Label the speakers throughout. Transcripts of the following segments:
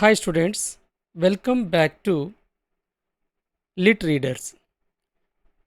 Speaker 1: Hi students, welcome back to Lit Readers.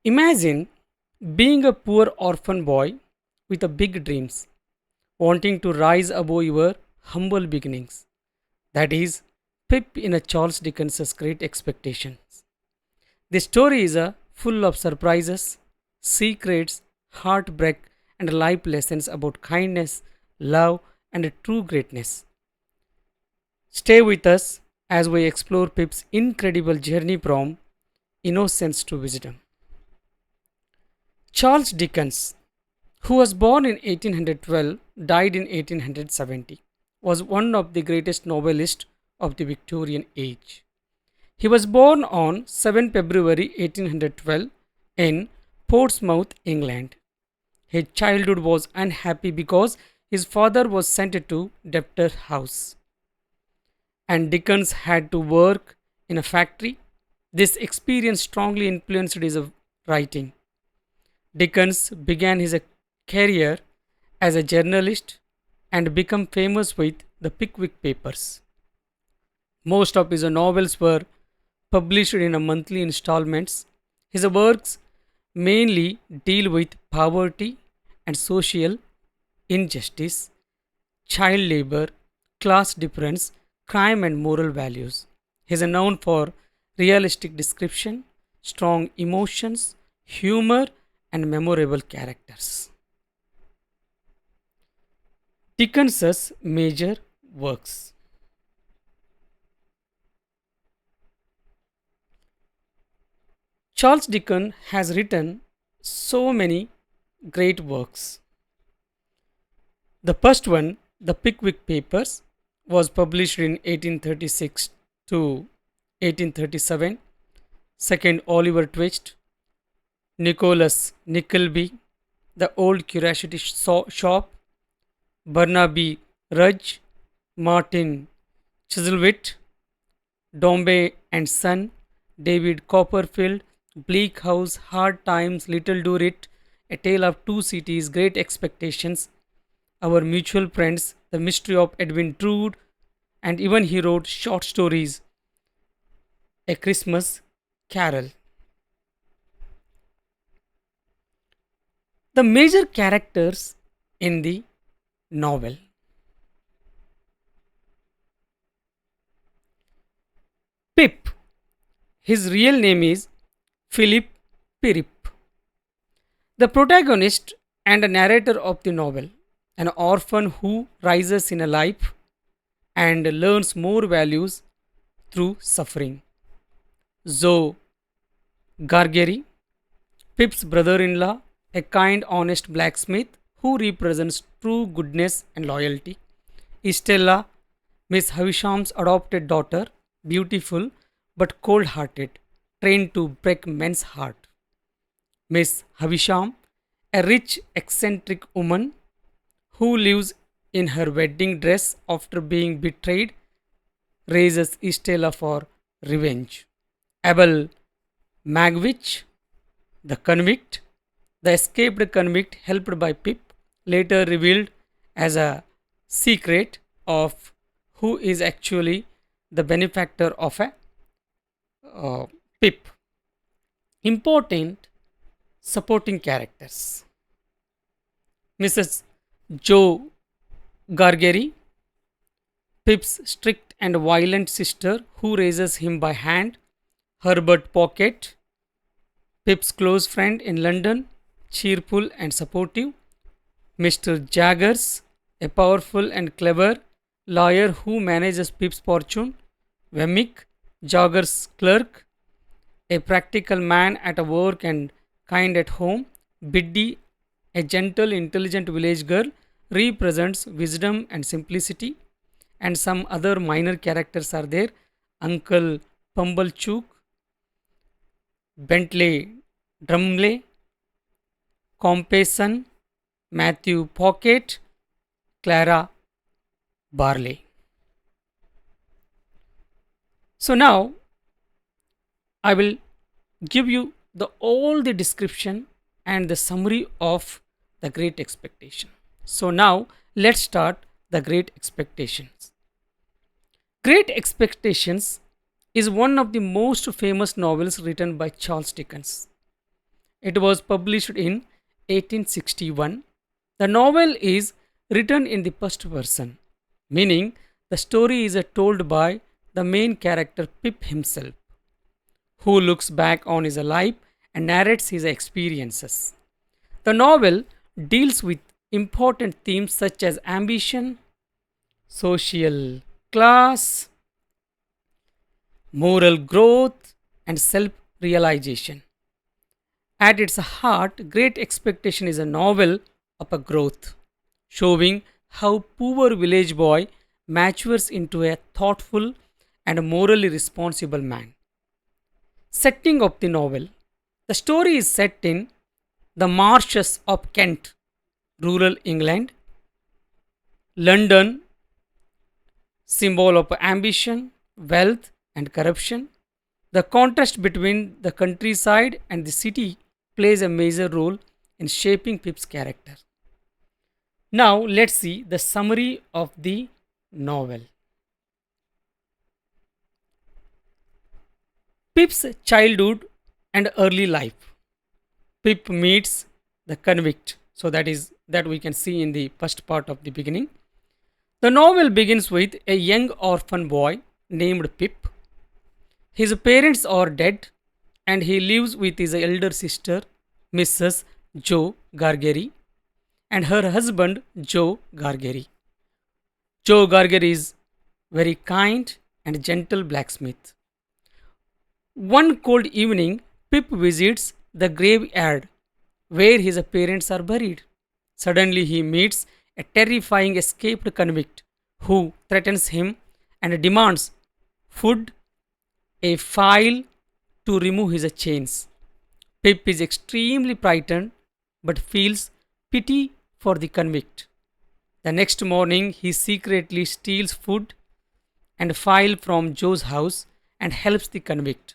Speaker 1: Imagine being a poor orphan boy with a big dreams, wanting to rise above your humble beginnings. That is Pip in a Charles Dickens' Great Expectations. The story is full of surprises, secrets, heartbreak, and life lessons about kindness, love, and true greatness. Stay with us as we explore Pip's incredible journey from innocence to wisdom. Charles Dickens, who was born in 1812, died in 1870, was one of the greatest novelists of the Victorian age. He was born on 7 February 1812 in Portsmouth, England. His childhood was unhappy because his father was sent to debtor house and Dickens had to work in a factory. This experience strongly influenced his writing. Dickens began his career as a journalist and became famous with the Pickwick Papers. Most of his novels were published in a monthly installments. His works mainly deal with poverty and social injustice, child labor, class difference, crime, and moral values. He is known for realistic description, strong emotions, humor, and memorable characters. Dickens's major works. Charles Dickens has written so many great works. The first one, The Pickwick Papers, was published in 1836 to 1837. Second, Oliver Twist, Nicholas Nickleby, The Old Curiosity Shop, Barnaby Rudge, Martin Chuzzlewit, Dombey and Son, David Copperfield, Bleak House, Hard Times, Little Dorrit, A Tale of Two Cities, Great Expectations, Our Mutual Friends, The Mystery of Edwin Drood, and even he wrote short stories, A Christmas Carol. The major characters in the novel. Pip. His real name is Philip Pirrip, the protagonist and a narrator of the novel, an orphan who rises in a life and learns more values through suffering. Zoe Gargery, Pip's brother in law, a kind, honest blacksmith who represents true goodness and loyalty. Estella, Miss Havisham's adopted daughter, beautiful but cold hearted, trained to break men's heart. Miss Havisham, a rich, eccentric woman who lives in her wedding dress after being betrayed, raises Estella for revenge. Abel Magwitch, the convict, the escaped convict helped by Pip, later revealed as a secret of who is actually the benefactor of a Pip. Important supporting characters. Mrs. Joe Gargery, Pip's strict and violent sister who raises him by hand. Herbert Pocket, Pip's close friend in London, cheerful and supportive. Mr. Jaggers, a powerful and clever lawyer who manages Pip's fortune. Wemmick, Jagger's clerk, a practical man at work and kind at home. Biddy, a gentle, intelligent village girl, represents wisdom and simplicity. And some other minor characters are there. Uncle Pumblechook, Bentley Drumley, Compeyson, Matthew Pocket, Clara Barley. So now I will give you all the description and the summary of the Great Expectation. So now let's start the Great Expectations. Great Expectations is one of the most famous novels written by Charles Dickens. It was published in 1861. The novel is written in the first person, meaning the story is told by the main character Pip himself, who looks back on his life and narrates his experiences. The novel deals with important themes such as ambition, social class, moral growth, and self realization. At its heart, Great Expectation is a novel of a growth, showing how poor village boy matures into a thoughtful and morally responsible man. Setting of the novel. The story is set in the marshes of Kent, rural England, London, symbol of ambition, wealth, and corruption. The contrast between the countryside and the city plays a major role in shaping Pip's character. Now, let's see the summary of the novel. Pip's childhood and early life. Pip meets the convict. So that we can see in the first part of the beginning. The novel begins with a young orphan boy named Pip. His parents are dead and he lives with his elder sister, Mrs. Joe Gargery, and her husband, Joe Gargery. Joe Gargery is very kind and gentle blacksmith. One cold evening, Pip visits the graveyard where his parents are buried. Suddenly, he meets a terrifying escaped convict who threatens him and demands food, a file to remove his chains. Pip is extremely frightened but feels pity for the convict. The next morning, he secretly steals food and file from Joe's house and helps the convict.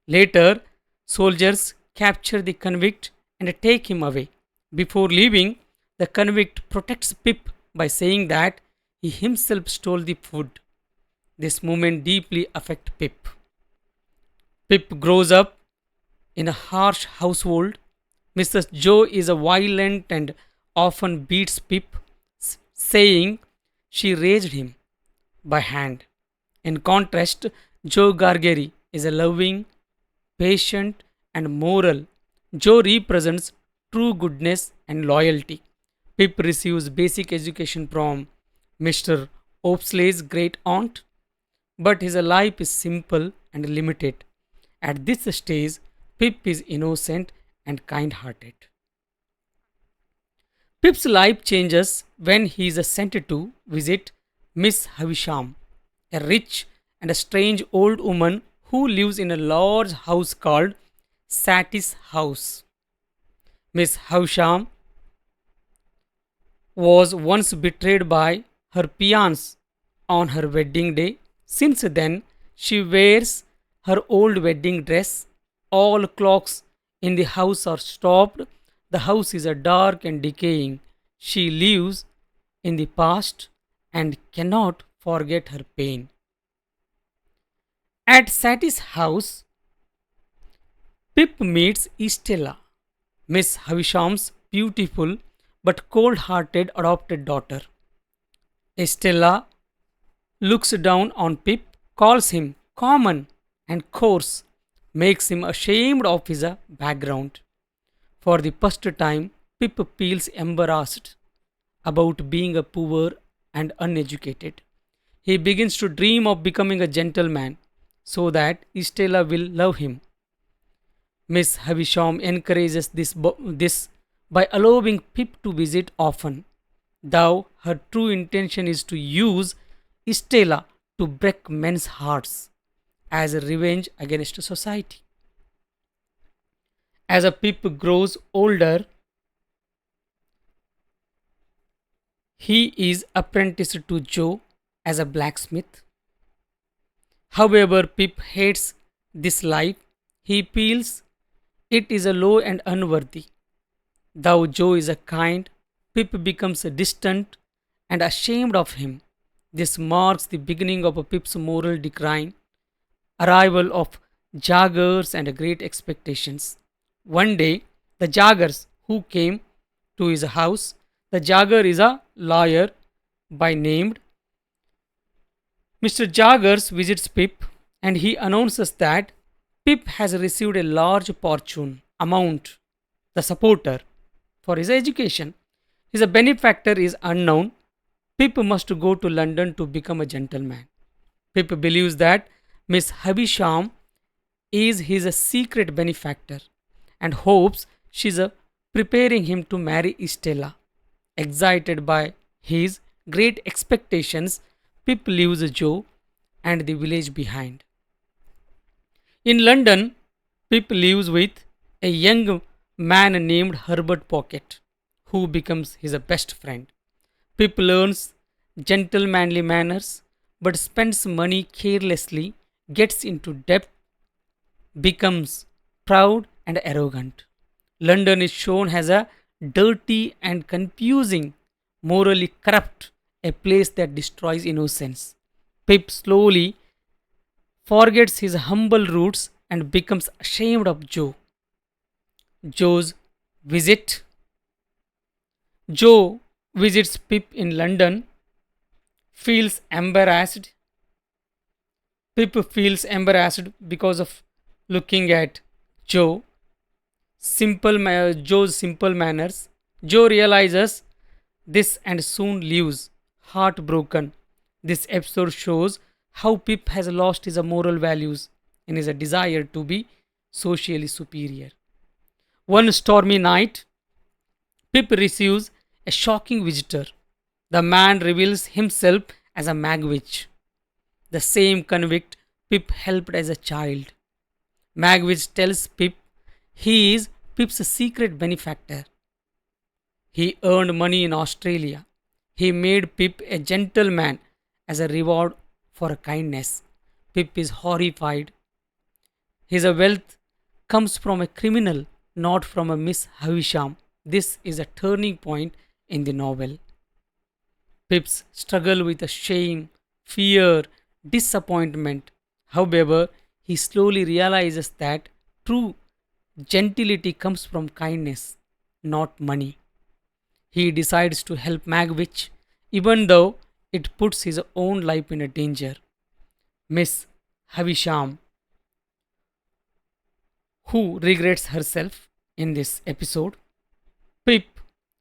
Speaker 1: Later, soldiers capture the convict and take him away. Before leaving, the convict protects Pip by saying that he himself stole the food. This moment deeply affects Pip. Pip grows up in a harsh household. Mrs. Joe is a violent and often beats Pip, saying she raised him by hand. In contrast, Joe Gargery is a loving, patient, and moral. Joe represents true goodness and loyalty. Pip receives basic education from Mr. Opsley's great aunt, but his life is simple and limited. At this stage, Pip is innocent and kind hearted. Pip's life changes when he is sent to visit Miss Havisham, a rich and a strange old woman who lives in a large house called Satis House. Miss Havisham was once betrayed by her peons on her wedding day. Since then, she wears her old wedding dress. All clocks in the house are stopped. The house is a dark and decaying. She lives in the past and cannot forget her pain. At Satis house, Pip meets Estella, Miss Havisham's beautiful but cold hearted adopted daughter. Estella looks down on Pip, calls him common and coarse, makes him ashamed of his background. For the first time, Pip feels embarrassed about being a poor and uneducated. He begins to dream of becoming a gentleman so that Estella will love him. Miss Havisham encourages this by allowing Pip to visit often, though her true intention is to use Estella to break men's hearts as a revenge against society. As a Pip grows older, he is apprenticed to Joe as a blacksmith. However, Pip hates this life. He feels it is a low and unworthy. Though Joe is a kind, Pip becomes distant and ashamed of him. This marks the beginning of a Pip's moral decline, arrival of joggers and great expectations. One day, the joggers who came to his house, the jogger is a lawyer by named Mr. Joggers visits Pip and he announces that Pip has received a large fortune amount, the supporter, for his education. His benefactor is unknown. Pip must go to London to become a gentleman. Pip believes that Miss Havisham is his secret benefactor and hopes she's preparing him to marry Estella. Excited by his great expectations, Pip leaves Joe and the village behind. In London, Pip lives with a young man named Herbert Pocket, who becomes his best friend. Pip learns gentlemanly manners but spends money carelessly, gets into debt, becomes proud and arrogant. London is shown as a dirty and confusing, morally corrupt, a place that destroys innocence. Pip slowly forgets his humble roots and becomes ashamed of Joe. Joe's visit. Joe visits Pip in London, feels embarrassed. Pip feels embarrassed because of looking at Joe. Joe's simple manners. Joe realizes this and soon leaves, heartbroken. This episode shows how Pip has lost his moral values in his desire to be socially superior. One stormy night, Pip receives a shocking visitor. The man reveals himself as a Magwitch, the same convict Pip helped as a child. Magwitch tells Pip he is Pip's secret benefactor. He earned money in Australia. He made Pip a gentleman as a reward for kindness. Pip is horrified. His wealth comes from a criminal, not from a Miss Havisham. This is a turning point in the novel. Pip's struggle with shame, fear, disappointment. However, he slowly realizes that true gentility comes from kindness, not money. He decides to help Magwitch, even though it puts his own life in a danger. Miss Havisham, who regrets herself in this episode. Pip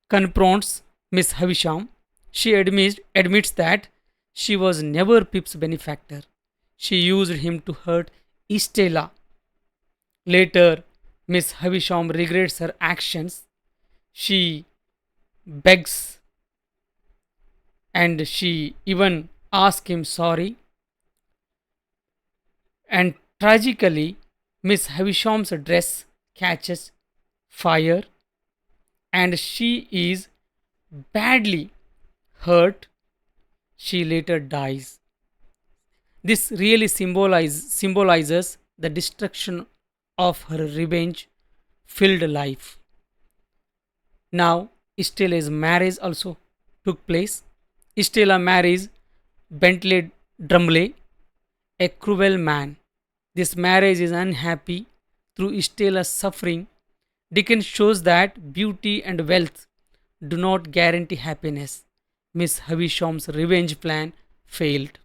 Speaker 1: confronts Miss Havisham. She admits that she was never Pip's benefactor. She used him to hurt Estella. Later, Miss Havisham regrets her actions. She begs and she even asks him sorry. And tragically, Miss Havisham's dress catches fire and she is badly hurt. She later dies. This really symbolizes the destruction of her revenge filled life. Now, Stella's marriage also took place. Stella marries Bentley Drumley, a cruel man. This marriage is unhappy through Stella's suffering. Dickens shows that beauty and wealth do not guarantee happiness. Miss Havisham's revenge plan failed.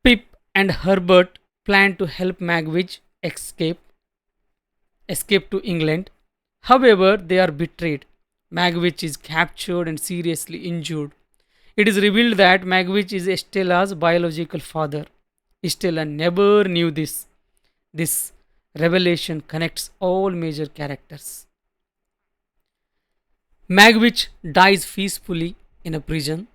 Speaker 1: Pip and Herbert plan to help Magwitch escape to England. However, they are betrayed. Magwitch is captured and seriously injured. It is revealed that Magwitch is Stella's biological father. Stella never knew this. This revelation connects all major characters. Magwitch dies peacefully in a prison.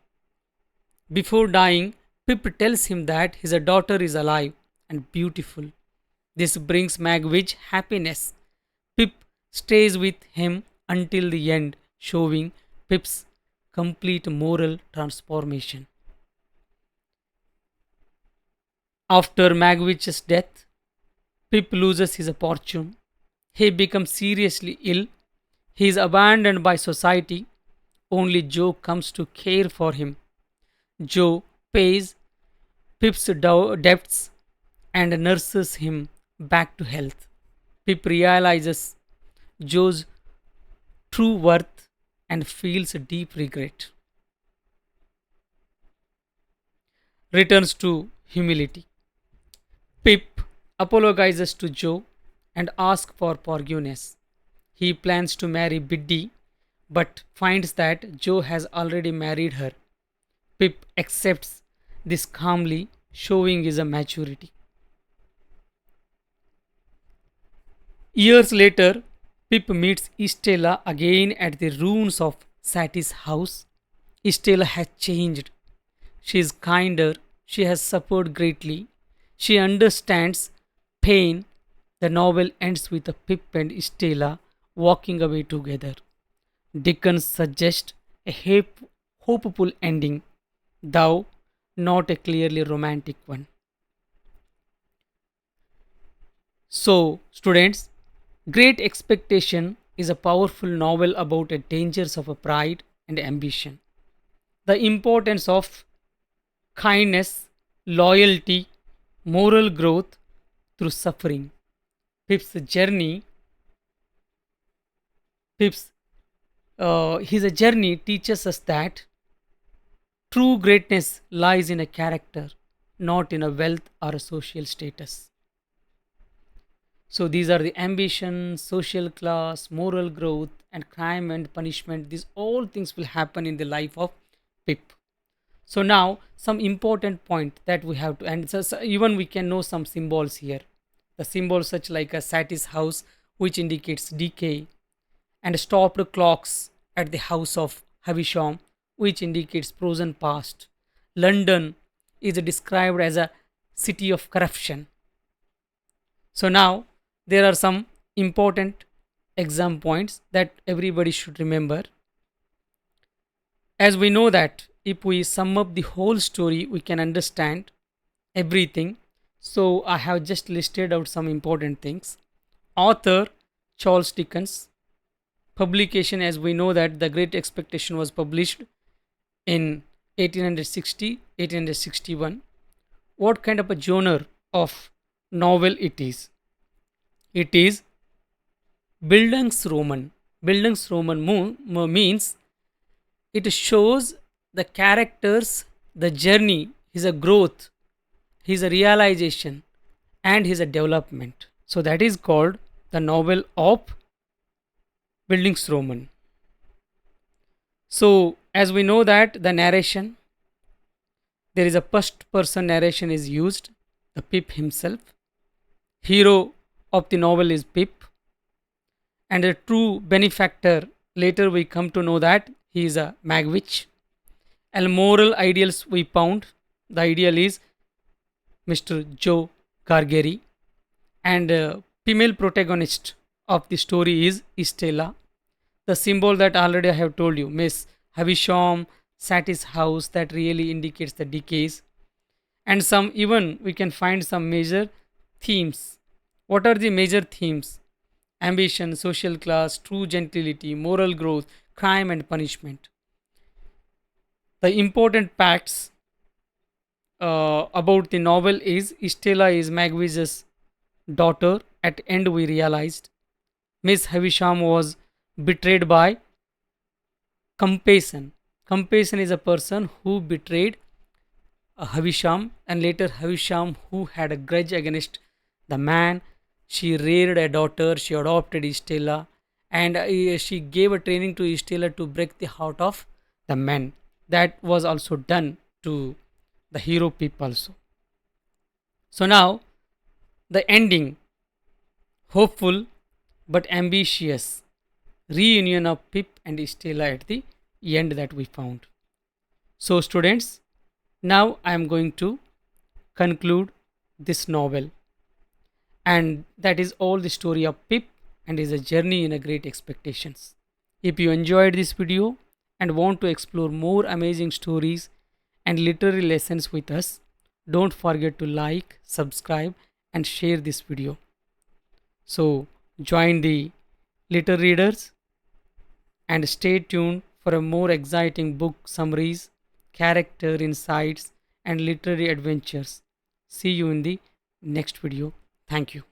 Speaker 1: Before dying, Pip tells him that his daughter is alive and beautiful. This brings Magwitch happiness. Pip stays with him until the end, showing Pip's complete moral transformation. After Magwitch's death, Pip loses his fortune. He becomes seriously ill. He is abandoned by society. Only Joe comes to care for him. Joe pays Pip's debts and nurses him back to health. Pip realizes Joe's true worth and feels a deep regret. Returns to humility. Pip apologizes to Joe and asks for forgiveness. He plans to marry Biddy but finds that Joe has already married her. Pip accepts this calmly, showing his maturity. Years later, Pip meets Estella again at the ruins of Satie's house. Estella has changed. She is kinder. She has suffered greatly. She understands pain. The novel ends with a Pip and Estella walking away together. Dickens suggests a hopeful ending, though not a clearly romantic one. So, students, Great Expectation is a powerful novel about the dangers of a pride and ambition, the importance of kindness, loyalty, moral growth through suffering. Pip's journey, Pip's his journey teaches us that true greatness lies in a character, not in a wealth or a social status. So these are the ambition, social class, moral growth, and crime and punishment. These all things will happen in the life of Pip. So now some important point that we have to, and even we can know some symbols here. The symbols such like a Satie's house, which indicates decay, and stopped clocks at the house of Havisham, which indicates frozen past. London is described as a city of corruption. So now there are some important exam points that everybody should remember. As we know that if we sum up the whole story, we can understand everything. So I have just listed out some important things. Author Charles Dickens. Publication, as we know that The Great Expectation was published in 1860, 1861. What kind of a genre of novel it is? It is Bildungsroman. Bildungsroman means it shows the characters, the journey, his a growth, his a realization, and his a development. So that is called the novel of Bildungsroman. So as we know that the narration, there is a first person narration is used, the Pip himself. Hero of the novel is Pip, and a true benefactor, later we come to know that he is a Magwitch. And moral ideals we found, the ideal is Mr. Joe Gargery, and female protagonist of the story is Estella. The symbol that already I have told you, Miss Havisham, Satie's house, that really indicates the decays. And some, even we can find some major themes. What are the major themes? Ambition, social class, true gentility, moral growth, crime and punishment. The important facts about the novel is Estella is Magwitch's daughter. At end we realized Miss Havisham was betrayed by Compassion. Compassion is a person who betrayed Havisham, and later Havisham, who had a grudge against the man. She reared a daughter, she adopted Estella, and she gave a training to Estella to break the heart of the man. That was also done to the hero Pip also. So now the ending, hopeful but ambitious reunion of Pip and Estella at the end that we found. So students, now I am going to conclude this novel, and that is all the story of Pip and his journey in a great expectations. If you enjoyed this video and want to explore more amazing stories and literary lessons with us, don't forget to like, subscribe and share this video. So join the Little Readers and stay tuned for for a more exciting book summaries, character insights, and literary adventures. See you in the next video. Thank you.